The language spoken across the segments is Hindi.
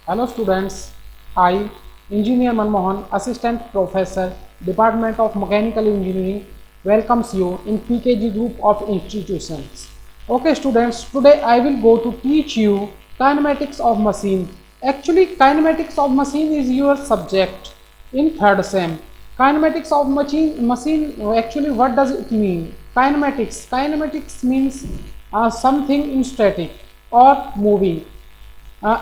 Hello students, I, Engineer Manmohan, Assistant Professor, Department of Mechanical Engineering, welcomes you in PKG group of institutions. Okay students, today I will go to teach you kinematics of machine. Actually, kinematics of machine is your subject in third sem. Kinematics of machine actually what does it mean? Kinematics means something in static or moving.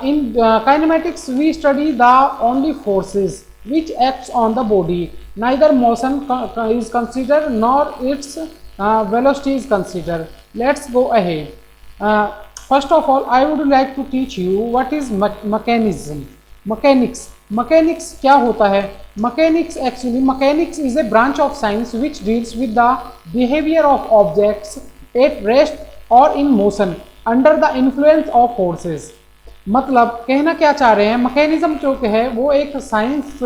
In kinematics, we study the only forces which acts on the body. Neither motion is considered nor its velocity is considered. Let's go ahead. First of all, I would like to teach you what is mechanism. Mechanics क्या होता है? Mechanics is a branch of science which deals with the behavior of objects at rest or in motion under the influence of forces. मतलब कहना क्या चाह रहे हैं, मैकेनिज्म जो है वो एक साइंस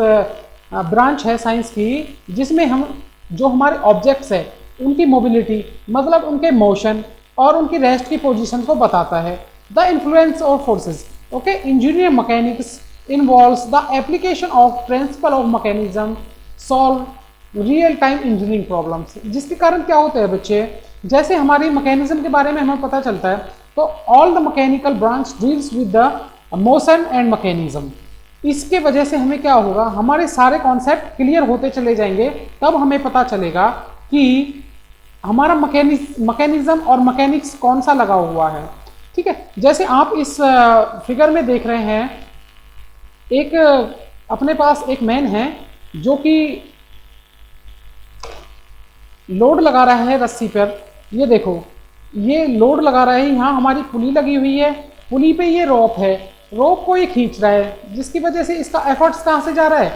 ब्रांच है साइंस की, जिसमें हम जो हमारे ऑब्जेक्ट्स है उनकी मोबिलिटी मतलब उनके मोशन और उनकी रेस्ट की पोजीशन को बताता है. The influence of forces. Okay, engineer mechanics involves the application of principle of mechanism solve real time engineering problems. जिसके कारण क्या होता है बच्चे, जैसे हमारी मैकेनिज्म के बारे में हमें पता चलता है तो all the mechanical branch deals with the motion and mechanism. इसके वजह से हमें क्या होगा, हमारे सारे कॉन्सेप्ट क्लियर होते चले जाएंगे. तब हमें पता चलेगा कि हमारा मैकेनिज्म और मैकेनिक्स कौन सा लगा हुआ है. ठीक है, जैसे आप इस फिगर में देख रहे हैं, एक अपने पास एक मैन है जो कि लोड लगा रहा है रस्सी पर. ये देखो, ये लोड लगा रहा है. यहाँ हमारी पुली लगी हुई है, पुली पे ये रोप है, रोप को ये खींच रहा है, जिसकी वजह से इसका एफर्ट्स कहाँ से जा रहा है,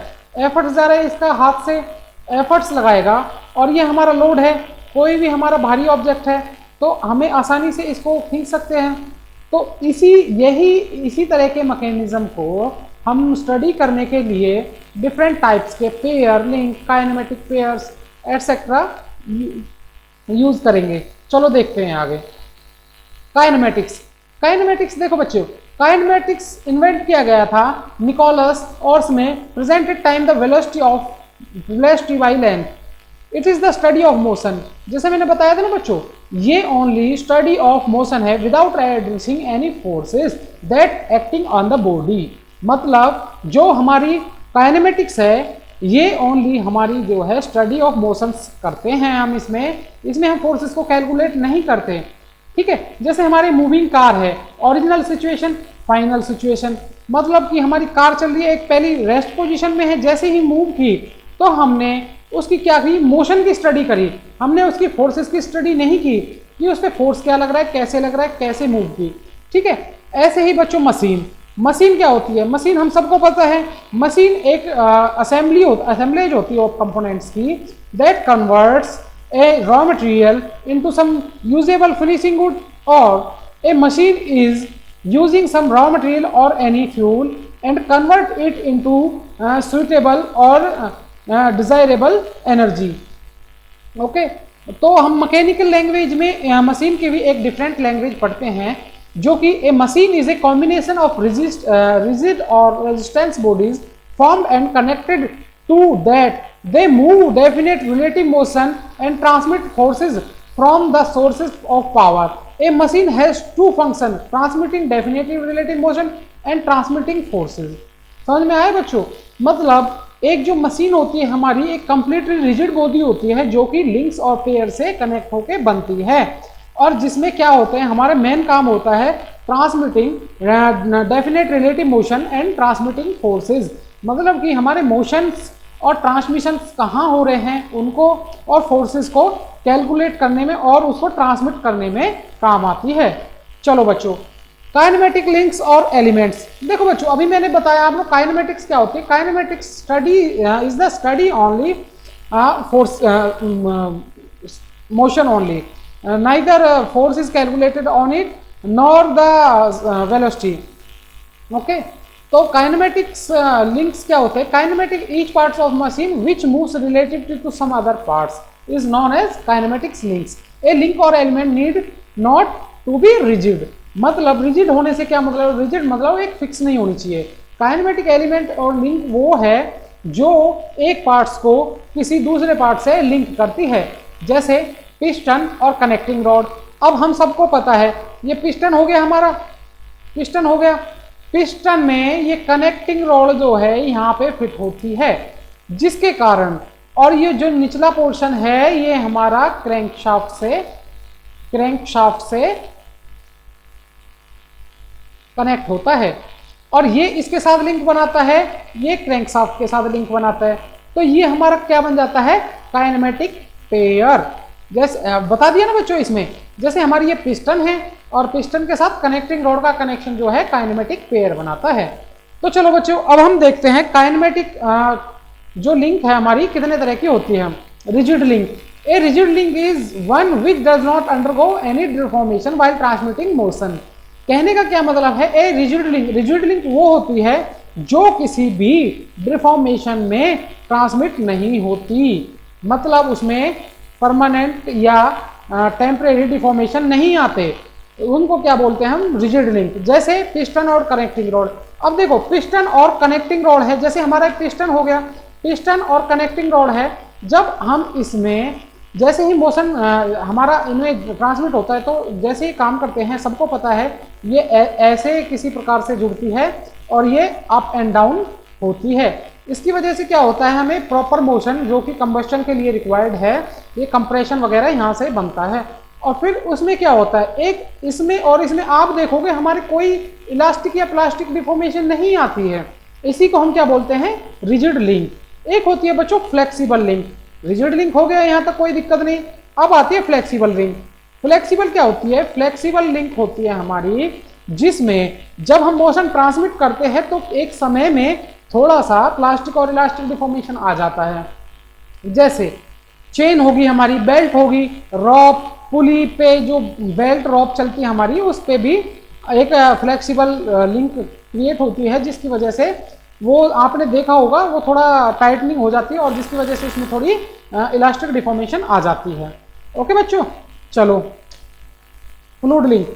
एफर्ट्स जा रहा है इसका हाथ से एफर्ट्स लगाएगा. और ये हमारा लोड है, कोई भी हमारा भारी ऑब्जेक्ट है तो हमें आसानी से इसको खींच सकते हैं. तो इसी तरह के मैकेनिज्म को हम स्टडी करने के लिए डिफरेंट टाइप्स के pair, link, kinematic pairs etcetera use करेंगे. चलो देखते हैं आगे. काइनेमेटिक्स देखो बच्चों, काइनेमेटिक्स इन्वेंट किया गया था निकोलस ऑर्स में. Presented time the velocity by length. It is the study of motion. जैसे मैंने बताया था ना बच्चों, ये ओनली स्टडी ऑफ मोशन है without addressing any forces that acting on the body. मतलब जो हमारी काइनेमेटिक्स है ये ओनली हमारी जो है स्टडी ऑफ मोशंस करते हैं. हम इसमें हम फोर्सेस को कैलकुलेट नहीं करते. ठीक है, जैसे हमारी मूविंग कार है, ओरिजिनल सिचुएशन, फाइनल सिचुएशन. मतलब कि हमारी कार चल रही है, एक पहली रेस्ट पोजीशन में है, जैसे ही मूव की तो हमने उसकी क्या की, मोशन की स्टडी करी. हमने उसकी फोर्सेस की स्टडी नहीं की कि उस पर फोर्स क्या लग रहा है, कैसे लग रहा है, कैसे मूव की. ठीक है, ऐसे ही बच्चों मशीन क्या होती है. मशीन हम सबको पता है, मशीन एक असेंबलेज होती है ऑफ कंपोनेंट्स की that converts a raw material into some usable finishing good, और a machine is using some raw material और any fuel and convert it into suitable और डिजायरेबल एनर्जी. ओके, तो हम मैकेनिकल लैंग्वेज में मशीन की भी एक डिफरेंट लैंग्वेज पढ़ते हैं, जो कि a machine is a combination of rigid और resistance bodies formed and connected to that they move definite relative motion and transmit forces from the sources of power. A machine has two function, transmitting definitive relative motion and transmitting forces. समझ में आया बच्चों? मतलब एक जो मशीन होती है हमारी, एक कंप्लीटली रिजिड बॉडी होती है जो कि लिंक्स और पेयर से कनेक्ट होकर बनती है, और जिसमें क्या होते हैं, हमारा मेन काम होता है transmitting definite relative motion and transmitting forces. मतलब कि हमारे मोशंस और ट्रांसमिशंस कहाँ हो रहे हैं उनको, और फोर्सेस को कैलकुलेट करने में और उसको ट्रांसमिट करने में काम आती है. चलो बच्चों, काइनेमेटिक लिंक्स और एलिमेंट्स. देखो बच्चों, अभी मैंने बताया आप लोग काइनेमेटिक्स क्या होती है. Kinematics study is the study only force motion only. Neither force is calculated on it nor the velocity. Okay, तो काइनेमेटिक्स लिंक्स क्या होते हैं. Kinematic each parts of machine which moves relative to some other parts is known as kinematics links. A link और element need not to be rigid. मतलब रिजिड होने से क्या मतलब, रिजिड मतलब एक फिक्स नहीं होनी चाहिए. काइनेमेटिक एलिमेंट और लिंक वो है जो एक पार्ट्स को किसी दूसरे पार्ट से लिंक करती है, जैसे पिस्टन और कनेक्टिंग रॉड। अब हम सबको पता है ये पिस्टन हो गया, हमारा पिस्टन हो गया। पिस्टन में ये कनेक्टिंग रॉड जो है यहाँ पे फिट होती है, जिसके कारण, और ये जो निचला पोर्शन है ये हमारा क्रैंकशाफ्ट से कनेक्ट होता है, और ये इसके साथ लिंक बनाता है, ये क्रैंकशाफ्ट के साथ लिंक बनाता है। तो ये हमारा क्या बन जाता है, काइनेमेटिक पेयर। जैसे बता दिया ना बच्चों इसमें, जैसे हमारी ये पिस्टन है और पिस्टन के साथ कनेक्टिंग रॉड का कनेक्शन जो है काइनेमेटिक पेयर बनाता है। तो चलो बच्चों अब हम देखते हैं काइनेमेटिक जो लिंक है हमारी कितने तरह की होती है। Rigid link, a rigid link is one which does not undergo any deformation while transmitting motion. कहने का क्या मतलब है, ए रिजिड लिंक वो होती है जो किसी भी डिफॉर्मेशन में ट्रांसमिट नहीं होती, मतलब उसमें परमानेंट या टेम्परेरी डिफॉर्मेशन नहीं आते, उनको क्या बोलते हैं हम, रिजिड लिंक। जैसे पिस्टन और कनेक्टिंग रॉड। अब देखो पिस्टन और कनेक्टिंग रॉड है, जैसे हमारा एक पिस्टन हो गया, पिस्टन और कनेक्टिंग रॉड है। जब हम इसमें जैसे ही मोशन हमारा इनमें ट्रांसमिट होता है, तो जैसे ही काम करते हैं, सबको पता है ये ऐसे किसी प्रकार से जुड़ती है और ये अप एंड डाउन होती है। इसकी वजह से क्या होता है, हमें प्रॉपर मोशन जो कि कंबस्शन के लिए रिक्वायर्ड है, ये कंप्रेशन वगैरह यहाँ से बनता है। और फिर उसमें क्या होता है, एक इसमें और इसमें आप देखोगे हमारे कोई इलास्टिक या प्लास्टिक डिफॉर्मेशन नहीं आती है। इसी को हम क्या बोलते हैं, रिजिड लिंक। एक होती है बच्चों फ्लेक्सिबल लिंक। रिजिड लिंक हो गया, यहाँ तक कोई दिक्कत नहीं। अब आती है फ्लेक्सिबल लिंक। फ्लेक्सिबल क्या होती है, फ्लेक्सिबल लिंक होती है हमारी जिसमें जब हम मोशन ट्रांसमिट करते हैं तो एक समय में थोड़ा सा प्लास्टिक और इलास्टिक डिफॉर्मेशन आ जाता है। जैसे चेन होगी हमारी, बेल्ट होगी, रॉप, पुली पे जो बेल्ट रॉप चलती है हमारी, उस पे भी एक फ्लेक्सिबल लिंक क्रिएट होती है, जिसकी वजह से वो आपने देखा होगा वो थोड़ा टाइटनिंग हो जाती है और जिसकी वजह से इसमें थोड़ी इलास्टिक डिफॉर्मेशन आ जाती है। ओके बच्चों, चलो फ्लूइड लिंक।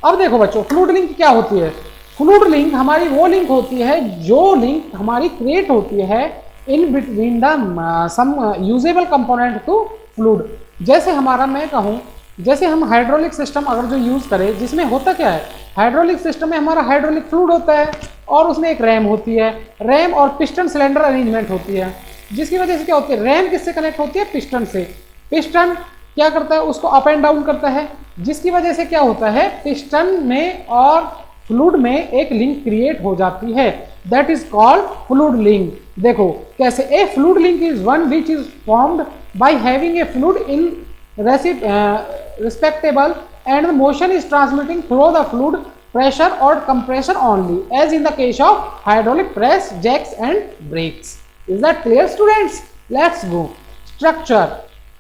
अब देखो बच्चों फ्लूइड लिंक क्या होती है। फ्लूइड लिंक हमारी वो लिंक होती है जो लिंक हमारी क्रिएट होती है in between the some usable component to fluid. जैसे हमारा मैं कहूँ, जैसे हम हाइड्रोलिक सिस्टम अगर जो यूज़ करें, जिसमें होता क्या है, हाइड्रोलिक सिस्टम में हमारा हाइड्रोलिक फ्लूइड होता है और उसमें एक रैम होती है, रैम और पिस्टन सिलेंडर अरेंजमेंट होती है, जिसकी वजह से क्या होती है, रैम किससे कनेक्ट होती है, पिस्टन से। पिस्टन क्या करता है, उसको अप एंड डाउन करता है, जिसकी वजह से क्या होता है, पिस्टन में और फ्लूइड में एक लिंक क्रिएट हो जाती है, that is called fluid link. देखो कैसे, ए fluid link is one which is formed by having a fluid in respectable and the motion is transmitting through the fluid pressure or compression only, as in the case of hydraulic press, jacks and brakes. Is that clear students? Let's go. Structure.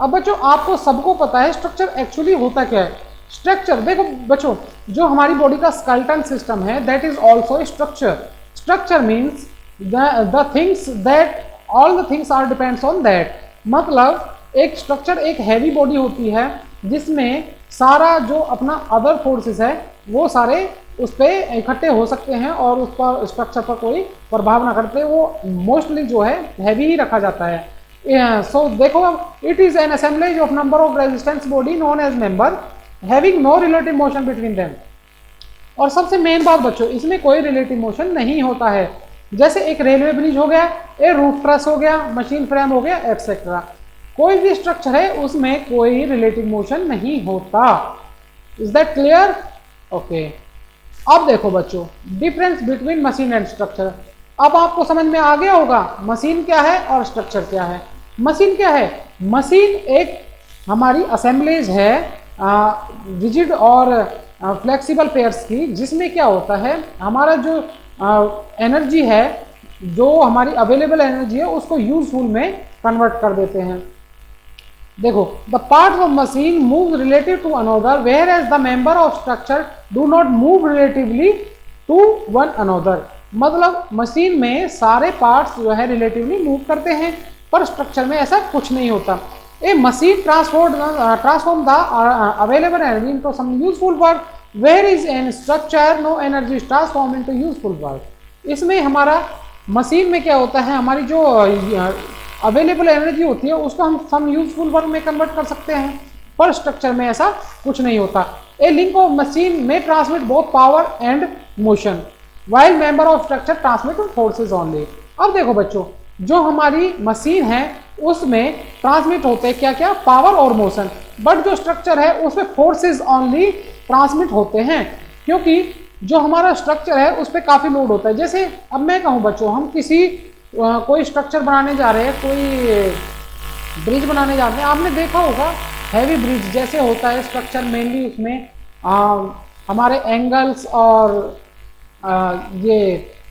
अब बच्चों आपको सबको पता है स्ट्रक्चर एक्चुअली होता क्या है। स्ट्रक्चर देखो बच्चों, जो हमारी बॉडी का स्केलेटन सिस्टम है that is also structure. Structure means the things that all the things are depends on that. मतलब एक स्ट्रक्चर एक हैवी बॉडी होती है जिसमें सारा जो अपना अदर फोर्सेस है वो सारे उस पर इकट्ठे हो सकते हैं और उस पर स्ट्रक्चर पर कोई प्रभाव ना करते, वो मोस्टली जो है हैवी ही रखा जाता है। सो देखो, it is an assemblage of number of resistance body known as member having no relative motion between them. और सबसे मेन बात बच्चों, इसमें कोई रिलेटिव मोशन नहीं होता है। जैसे एक रेलवे ब्रिज हो गया, एक रूफ ट्रस हो गया, मशीन फ्रेम हो गया, एक्सेट्रा। कोई भी स्ट्रक्चर है उसमें कोई रिलेटिव मोशन नहीं होता। Is that clear? ओके। अब देखो बच्चों difference between machine and structure. अब आपको समझ में आ गया होगा मशीन क्या है और स्ट्रक्चर क्या है। मशीन क्या है? मशीन एक हमारी असेंबलीज है रिजिड और फ्लेक्सिबल पेयर्स की, जिसमें क्या होता है हमारा जो एनर्जी है, जो हमारी अवेलेबल एनर्जी है उसको यूजफुल में कन्वर्ट कर देते हैं। देखो, the parts of machine move relative to another whereas the member of structure do not move relatively to one another. मतलब मशीन में सारे पार्ट्स जो है रिलेटिवली मूव करते हैं, पर स्ट्रक्चर में ऐसा कुछ नहीं होता। A machine transform the available energy into some useful work, where is an structure no energy is transform into useful work. इसमें हमारा मशीन में क्या होता है, हमारी जो अवेलेबल एनर्जी होती है उसको हम सम यूजफुल वर्क में कन्वर्ट कर सकते हैं, पर स्ट्रक्चर में ऐसा कुछ नहीं होता। ए लिंक ऑफ मशीन में transmit both power and motion while member of structure transmit forces only. अब देखो बच्चों, जो हमारी मशीन है उसमें ट्रांसमिट होते हैं क्या क्या, पावर और मोशन, बट जो स्ट्रक्चर है उसमें फोर्सेज ओनली ट्रांसमिट होते हैं, क्योंकि जो हमारा स्ट्रक्चर है उस पर काफ़ी लोड होता है। जैसे अब मैं कहूँ बच्चों, हम किसी कोई स्ट्रक्चर बनाने जा रहे हैं, कोई ब्रिज बनाने जा रहे हैं, आपने देखा होगा हैवी ब्रिज जैसे होता है स्ट्रक्चर, मेनली उसमें हमारे एंगल्स और ये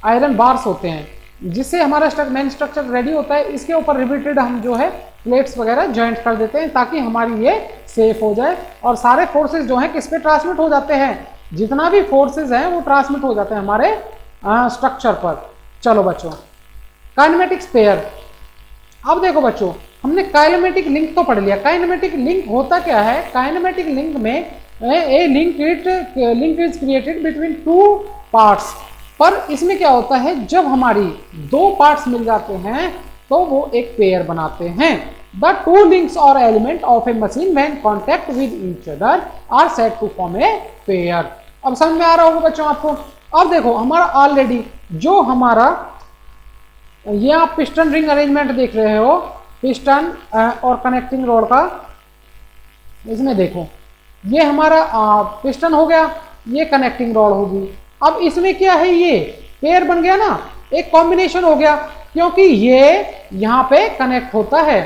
आयरन बार्स होते हैं, जिससे हमारा मेन स्ट्रक्चर रेडी होता है। इसके ऊपर रिपीटेड हम जो है प्लेट्स वगैरह जॉइंट कर देते हैं ताकि हमारी ये सेफ हो जाए, और सारे फोर्सेस जो हैं किस पे ट्रांसमिट हो जाते हैं, जितना भी फोर्सेस हैं वो ट्रांसमिट हो जाते हैं हमारे स्ट्रक्चर पर। चलो बच्चों, काइनेमेटिक्स पेयर। अब देखो बच्चों, हमने काइनेमेटिक लिंक तो पढ़ लिया। काइनेमेटिक लिंक होता क्या है, काइनेमेटिक लिंक में a link is created between two parts. पर इसमें क्या होता है, जब हमारी दो पार्ट्स मिल जाते हैं तो वो एक पेयर बनाते हैं। द टू लिंक्स और element of a machine when contact with each other are said to form a pair. अब समझ में आ रहा होगा बच्चों आपको। अब देखो, हमारा ऑलरेडी जो हमारा ये आप पिस्टन रिंग अरेंजमेंट देख रहे हो, पिस्टन और कनेक्टिंग रोड का, इसमें देखो ये हमारा पिस्टन हो गया, ये कनेक्टिंग रोड होगी। अब इसमें क्या है, ये पेयर बन गया ना, एक कॉम्बिनेशन हो गया, क्योंकि ये यहाँ पे कनेक्ट होता है।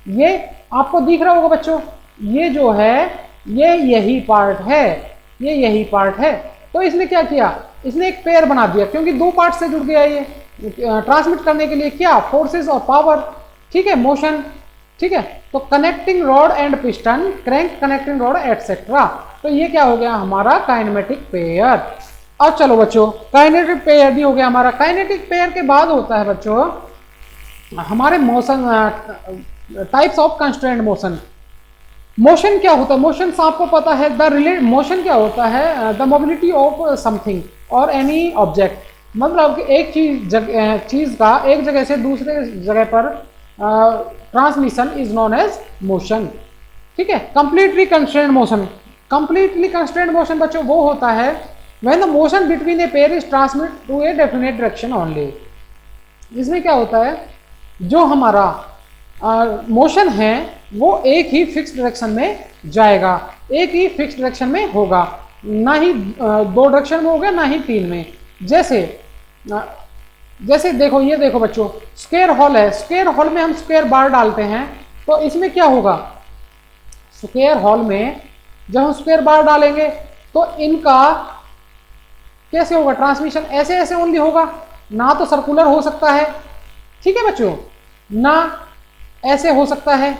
ये आपको दिख रहा होगा बच्चों, ये जो है ये यही पार्ट है, ये यही पार्ट है। तो इसने क्या किया, इसने एक पेयर बना दिया, क्योंकि दो पार्ट से जुड़ गया ये ट्रांसमिट करने के लिए क्या, फोर्सेस और पावर, ठीक है, मोशन, ठीक है। तो connecting rod and piston, crank connecting rod etcetera, तो ये क्या हो गया हमारा काइनेमेटिक पेयर। अब चलो बच्चों, काइनेटिक पेयर भी हो गया हमारा। काइनेटिक पेयर के बाद होता है बच्चों हमारे motion, types of constraint motion. Motion क्या होता है, मोशन आपको पता है, मोशन क्या होता है, द मोबिलिटी ऑफ समथिंग और एनी ऑब्जेक्ट, मतलब कि एक चीज का एक जगह से दूसरे जगह पर transmission is known as motion, ठीक है। Completely constraint motion, completely constraint motion बच्चों वो होता है when the motion between a pair is transmit to a definite direction only. इसमें क्या होता है, जो हमारा मोशन है वो एक ही फिक्स डायरेक्शन में जाएगा, एक ही फिक्स डायरेक्शन में होगा, ना ही दो डायरेक्शन में होगा, ना ही तीन में। जैसे देखो, ये देखो बच्चों, स्क्वायर हॉल है, स्क्वायर हॉल में हम स्क्वायर बार डालते हैं, तो इसमें क्या होगा, स्क्वायर हॉल में जब हम स्क्वायर बार डालेंगे तो इनका कैसे होगा ट्रांसमिशन, ऐसे ऐसे ओनली होगा, ना तो सर्कुलर हो सकता है, ठीक है बच्चों, ना ऐसे हो सकता है,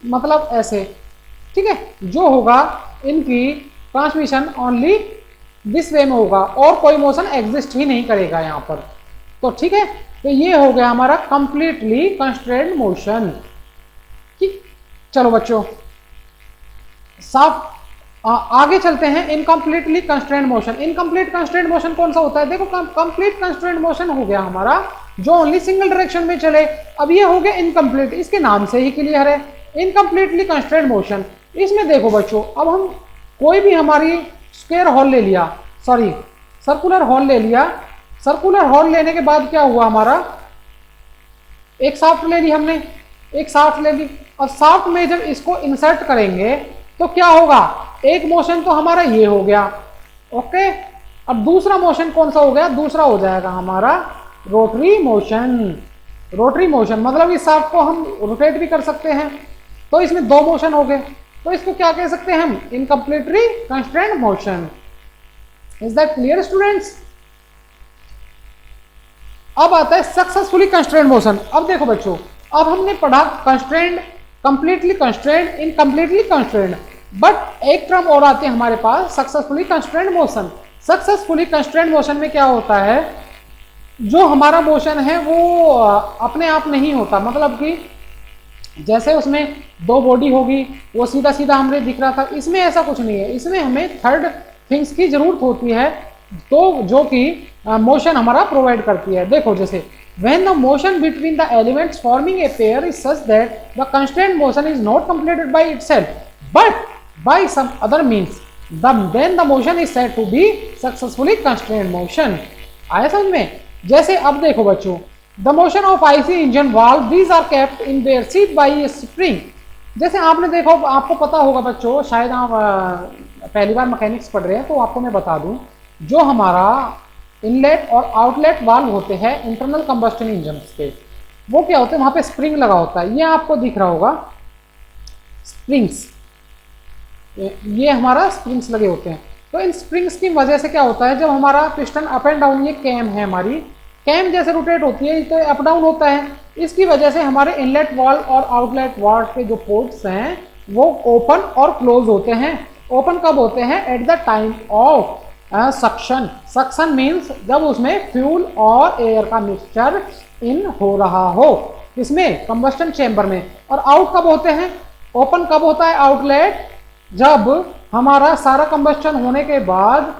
मतलब ऐसे, ठीक है। जो होगा इनकी ट्रांसमिशन ओनली दिस वे में होगा, और कोई मोशन एग्जिस्ट ही नहीं करेगा यहाँ पर, तो ठीक है। तो ये हो गया हमारा कंप्लीटली कंस्ट्रेंट मोशन, ठीक। चलो बच्चों, साफ आगे चलते हैं। Incompletely constraint motion, incomplete constraint motion कौन सा होता है, देखो कंप्लीट कंस्ट्रेंट मोशन हो गया हमारा जो ओनली सिंगल डायरेक्शन में चले। अब ये हो गया इनकम्प्लीट, इसके नाम से ही क्लियर है, इनकम्प्लीटली कंस्ट्रेंट मोशन। इसमें देखो बच्चों, अब हम कोई भी हमारी स्क्वायर हॉल ले लिया, सॉरी सर्कुलर हॉल ले लिया, सर्कुलर हॉल लेने के बाद क्या हुआ हमारा, एक शाफ्ट ले ली हमने, एक शाफ्ट ले ली, और शाफ्ट में जब इसको इंसर्ट करेंगे तो क्या होगा, एक मोशन तो हमारा ये हो गया, ओके। अब दूसरा मोशन कौन सा हो गया, दूसरा हो जाएगा हमारा रोटरी मोशन। रोटरी मोशन मतलब इस शाफ्ट को हम रोटेट भी कर सकते हैं, तो इसमें दो मोशन हो गए, तो इसको क्या कह सकते हैं हम, incompletely constraint motion. Is that clear students. अब आता है सक्सेसफुली कंस्ट्रेंट मोशन। अब देखो बच्चों, अब हमने पढ़ा constraint, completely constraint, incompletely constraint, but एक टर्म और आते हैं हमारे पास, successfully constraint motion. Successfully constraint motion में क्या होता है, जो हमारा मोशन है वो अपने आप नहीं होता, मतलब कि जैसे उसमें दो बॉडी होगी वो सीधा सीधा हमें दिख रहा था, इसमें ऐसा कुछ नहीं है, इसमें हमें थर्ड थिंग्स की जरूरत होती है तो जो कि मोशन हमारा प्रोवाइड करती है। देखो जैसे when the motion between the elements forming a pair is such that the constrained motion is not completed by itself but by some other means, then the motion is said to be successfully constrained motion। आया समझ में? जैसे अब देखो बच्चों, the motion of IC engine valve, these are kept in their seat by a spring। जैसे आपने देखो, आपको पता होगा बच्चों, शायद आप पहली बार मैकेनिक्स पढ़ रहे हैं, तो आपको मैं बता दूं, जो हमारा इनलेट और आउटलेट वाल्व होते हैं इंटरनल कंबस्टन इंजन के, वो क्या होते हैं, वहां पे स्प्रिंग लगा होता है। ये आपको दिख रहा होगा स्प्रिंग्स, ये हमारा स्प्रिंग्स लगे होते हैं। तो इन स्प्रिंग्स की वजह से क्या होता है, जब हमारा पिस्टन अप एंड डाउन, ये कैम है हमारी, कैम जैसे रोटेट होती है तो अप डाउन होता है, इसकी वजह से हमारे इनलेट वाल्व और आउटलेट वाल्व के जो पोर्ट्स हैं वो ओपन और क्लोज होते हैं। ओपन कब होते हैं? At the time of suction. Suction means जब उसमें फ्यूल और एयर का मिक्सचर इन हो रहा हो, इसमें कंबस्टन चेंबर में। और आउट कब होते हैं? ओपन कब होता है आउटलेट? जब हमारा सारा कंबस्टन होने के बाद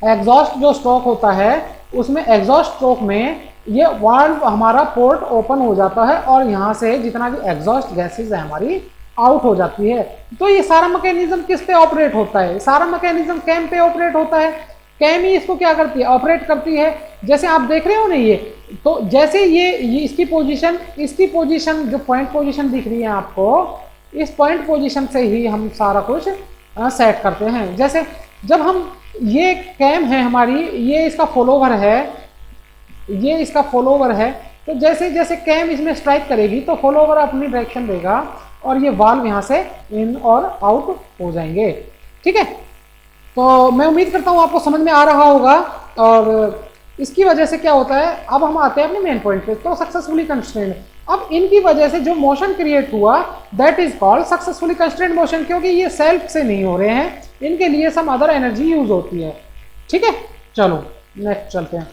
एग्जॉस्ट जो स्ट्रोक होता है, उसमें एग्जॉस्ट स्ट्रोक में ये वाल्व हमारा पोर्ट ओपन हो जाता है और यहाँ से जितना भी एग्जॉस्ट गैसेज है हमारी आउट हो जाती है। तो ये सारा मैकेनिज्म किस पे ऑपरेट होता है? सारा मैकेनिज्म कैम पे ऑपरेट होता है। कैम ही इसको क्या करती है? ऑपरेट करती है। जैसे आप देख रहे हो ना ये, तो जैसे ये इसकी पोजीशन जो पॉइंट पोजीशन दिख रही है आपको, इस पॉइंट पोजीशन से ही हम सारा कुछ सेट करते हैं। जैसे जब हम, ये कैम है हमारी, ये इसका फॉलोवर है, ये इसका फॉलोवर है, तो जैसे जैसे कैम इसमें स्ट्राइक करेगी तो फॉलोवर अपनी डायरेक्शन देगा और ये वाल्व यहाँ से इन और आउट हो जाएंगे। ठीक है, तो मैं उम्मीद करता हूँ आपको समझ में आ रहा होगा। और इसकी वजह से क्या होता है, अब हम आते हैं अपने मेन पॉइंट पे, तो सक्सेसफुली कंस्ट्रेंड। अब इनकी वजह से जो मोशन क्रिएट हुआ, that is called successfully constrained motion, क्योंकि ये सेल्फ से नहीं हो रहे हैं, इनके लिए सम अदर एनर्जी यूज होती है। ठीक है, चलो नेक्स्ट चलते हैं।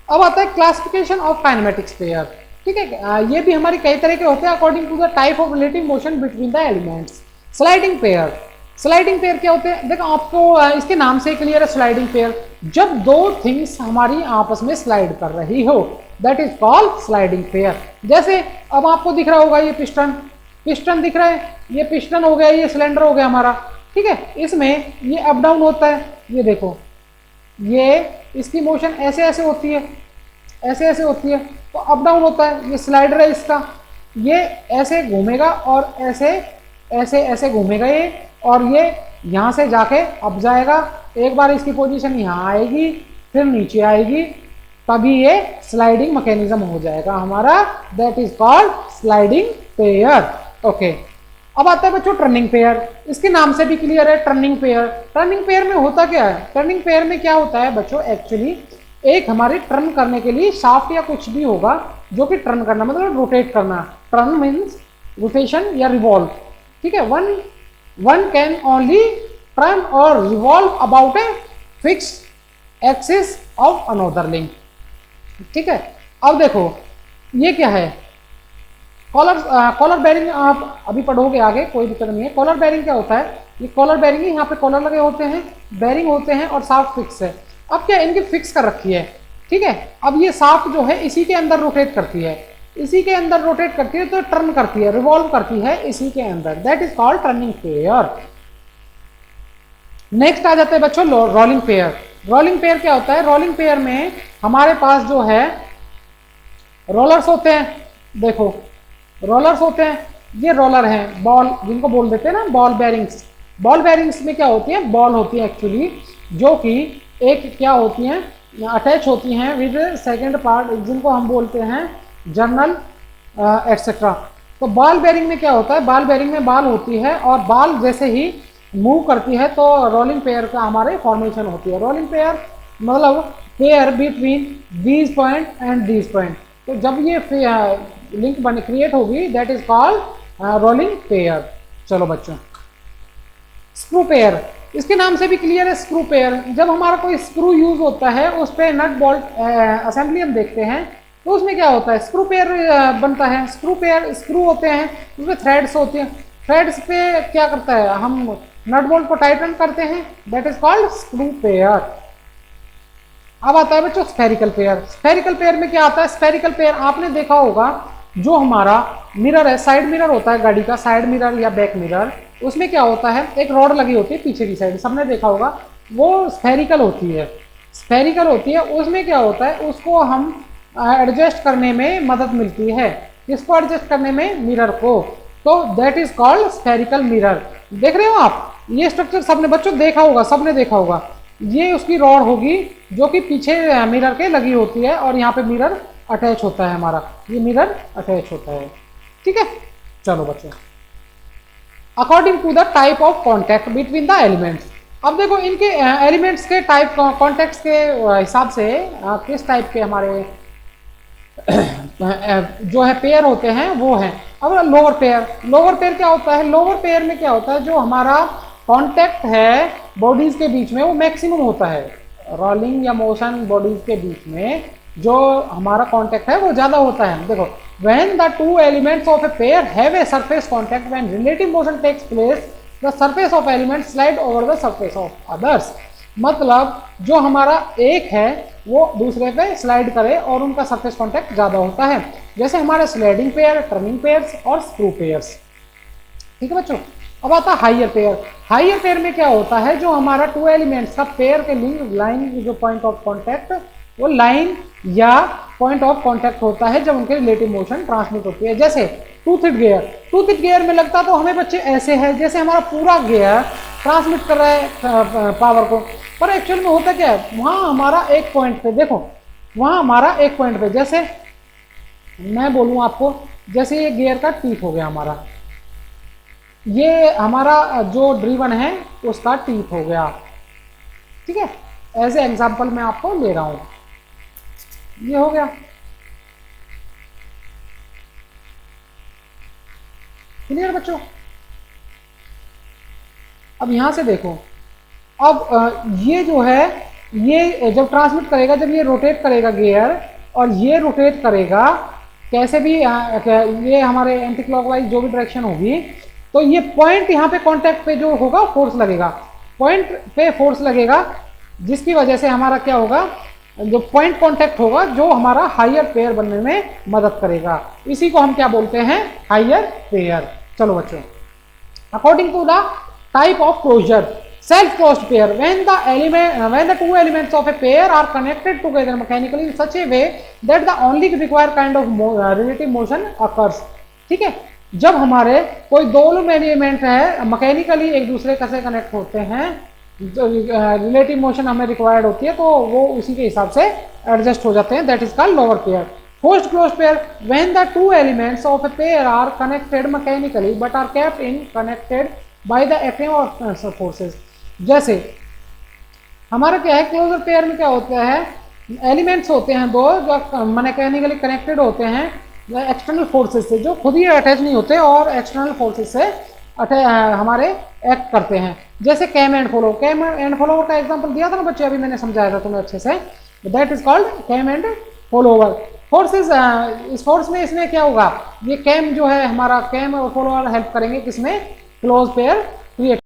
अब आता है क्लासिफिकेशन ऑफ काइनेमेटिक्स पेयर। ठीक है, ये भी हमारी कई तरह के होते हैं according to the type of relative motion between the elements. Sliding pair, sliding pair क्या होते हैं? देखो आपको इसके नाम से क्लियर है, स्लाइडिंग पेयर जब दो थिंग्स हमारी आपस में स्लाइड कर रही हो, that is called sliding pair. जैसे अब आपको दिख रहा होगा ये पिस्टन दिख रहा है, ये पिस्टन हो गया, ये सिलेंडर हो गया हमारा। ठीक है, इसमें ये अप डाउन होता है, ये देखो, ये इसकी मोशन ऐसे ऐसे होती है, ऐसे ऐसे होती है, तो अप डाउन होता है। ये स्लाइडर है इसका, ये ऐसे घूमेगा और ऐसे ऐसे ऐसे घूमेगा ये, और ये यहाँ से जाके अब जाएगा, एक बार इसकी पोजीशन यहाँ आएगी, फिर नीचे आएगी, तभी ये स्लाइडिंग मैकेनिज्म हो जाएगा हमारा, that is called sliding pair. Okay, अब आता है बच्चों टर्निंग पेयर। इसके नाम से भी क्लियर है, टर्निंग पेयर। टर्निंग पेयर में होता क्या है? टर्निंग पेयर में क्या होता है बच्चों, एक्चुअली एक हमारे टर्न करने के लिए शाफ्ट या कुछ भी होगा जो कि टर्न करना मतलब रोटेट करना। टर्न मीन्स रोटेशन या रिवॉल्व। ठीक है, वन कैन ओनली टर्न और revolve about a fix axis of another link. ठीक है, अब देखो ये क्या है, कॉलर बेरिंग आप अभी पढ़ोगे आगे, कोई दिक्कत नहीं है। कॉलर बेरिंग क्या होता है? ये कॉलर बेरिंग है, यहाँ पे कॉलर लगे होते हैं, बेरिंग होते हैं और शाफ्ट फिक्स है। अब क्या इनकी फिक्स कर रखी है। ठीक है, अब ये शाफ्ट जो है इसी के अंदर रोटेट करती है, इसी के अंदर रोटेट करती है, तो टर्न करती है, रिवॉल्व करती है इसी के अंदर, that is called turning pair. Next आ जाते हैं बच्चों रोलिंग पेयर। रोलिंग पेयर क्या होता है? रोलिंग पेयर में हमारे पास जो है रोलर्स होते हैं, देखो रोलर्स होते हैं, ये रोलर हैं, बॉल जिनको बोल देते हैं ना, बॉल बेरिंग्स। बॉल बेरिंग्स में क्या होती है? बॉल होती है एक्चुअली, जो कि एक क्या होती हैं, अटैच होती हैं विद सेकेंड पार्ट, जिनको हम बोलते हैं जर्नल एटसेट्रा। तो बॉल बेरिंग में क्या होता है? बॉल बेरिंग में बाल होती है और बाल जैसे ही मूव करती है तो रोलिंग पेयर का हमारे फॉर्मेशन होती है। रोलिंग पेयर मतलब pair between these point and these point. तो जब ये लिंक बन क्रिएट होगी, that is called rolling pair. चलो बच्चों, स्क्रू पेयर, इसके नाम से भी क्लियर है, स्क्रू पेयर। जब हमारा कोई स्क्रू यूज होता है, उस पर नट बोल्ट असेंबली हम देखते हैं, तो उसमें क्या होता है? स्क्रू पेयर बनता है। स्क्रू पेयर, स्क्रू होते हैं, उसमें थ्रेड्स होते हैं, थ्रेड्स पे क्या करता है, हम नट बोल्ट को टाइटन करते हैं, that is called screw pair. अब आता है बच्चों स्फेरिकल पेयर। स्फेरिकल पेयर में क्या आता है? स्फेरिकल पेयर आपने देखा होगा, जो हमारा मिरर है, साइड मिरर होता है गाड़ी का, साइड मिरर या बैक मिरर, उसमें क्या होता है, एक रॉड लगी होती है पीछे की साइड, सबने देखा होगा, वो स्फेरिकल होती है। स्फेरिकल होती है, उसमें क्या होता है, उसको हम एडजस्ट करने में मदद मिलती है। किसको एडजस्ट करने में? मिरर को। तो that is called spherical mirror. देख रहे हो आप, ये स्ट्रक्चर सबने बच्चों देखा होगा, सबने देखा होगा। ये उसकी रॉड होगी जो कि पीछे मिरर के लगी होती है, और यहाँ पे मिरर अटैच होता है हमारा, ये मिरर अटैच होता है। ठीक है, चलो बच्चों, according to the type of contact between the elements. अब देखो इनके एलिमेंट्स के टाइप, कॉन्टैक्ट्स के हिसाब से किस टाइप के हमारे जो है पेयर होते हैं वो हैं। अब लोअर पेयर, लोअर पेयर क्या होता है? लोअर पेयर में क्या होता है, जो हमारा कांटेक्ट है बॉडीज के बीच में वो मैक्सिमम होता है। रोलिंग या मोशन बॉडीज के बीच में जो हमारा कांटेक्ट है वो ज्यादा होता है। देखो, when the two elements of a pair have a surface contact, when relative motion takes place, the surface of element slide over the surface of others. मतलब जो हमारा एक है वो दूसरे पे स्लाइड करे और उनका सरफेस कांटेक्ट ज्यादा होता है, जैसे हमारे स्लाइडिंग पेयर, टर्निंग पेयर्स और स्क्रू पेयर्स। ठीक है बच्चों, अब आता है हाइयर पेयर। हाइयर पेयर में क्या होता है, जो हमारा टू एलिमेंट्स का पेयर के लिंक लाइन, जो पॉइंट ऑफ कांटेक्ट, वो लाइन या पॉइंट ऑफ कांटेक्ट होता है जब उनके रिलेटिव मोशन ट्रांसमिट होती है। जैसे टूथिड गियर, टूथिड गियर में लगता तो हमें बच्चे ऐसे है जैसे हमारा पूरा गियर ट्रांसमिट कर रहा है पावर को, पर एक्चुअल में होता क्या है, वहां हमारा एक पॉइंट पे, देखो वहां हमारा एक पॉइंट पे, जैसे मैं बोलूं आपको, जैसे ये गियर का टीथ हो गया हमारा, ये हमारा जो ड्रीवन है उसका टीथ हो गया। ठीक है, एज ए एग्जाम्पल मैं आपको ले रहा हूं, ये हो गया। क्लियर बच्चों? अब यहां से देखो, अब ये जो है, ये जब ट्रांसमिट करेगा, जब ये रोटेट करेगा गियर, और ये रोटेट करेगा कैसे भी, ये हमारे एंटी क्लॉकवाइज जो भी डायरेक्शन होगी, तो ये पॉइंट यहाँ पे कांटेक्ट पे जो होगा फोर्स लगेगा, पॉइंट पे फोर्स लगेगा, जिसकी वजह से हमारा क्या होगा, जो पॉइंट कांटेक्ट होगा जो हमारा हायर पेयर बनने में मदद करेगा, इसी को हम क्या बोलते हैं, हायर पेयर। चलो बच्चों, according to the type of closure, self closed pair, when the two elements of a pair are connected together mechanically in such a way that the only required kind of relative motion occurs। ठीक है, जब हमारे कोई दो एलिमेंट है मैकेनिकली एक दूसरे से कनेक्ट होते हैं, रिलेटिव मोशन हमें रिक्वायर्ड होती है, तो वो उसी के हिसाब से एडजस्ट हो जाते हैं, that is called lower pair. Forced closed pair, when the two elements of a pair are connected mechanically but are kept in connected by the acting of forces। जैसे हमारा क्या है, क्लोजर पेयर में क्या होता है, एलिमेंट्स होते हैं दो जो मैकेनिकली कनेक्टेड होते हैं एक्सटर्नल फोर्सेस से, जो खुद ही अटैच नहीं होते और एक्सटर्नल फोर्सेस से हमारे एक्ट करते हैं। जैसे cam and follow, cam and follower का एग्जांपल दिया था ना बच्चे, अभी मैंने समझाया था तुम्हें अच्छे से, that is called cam and follower. Forces, इस फोर्स में इसमें क्या होगा, ये कैम जो है हमारा, कैम और फॉलोवर हेल्प करेंगे किसमें, क्लोज पेयर क्रिएट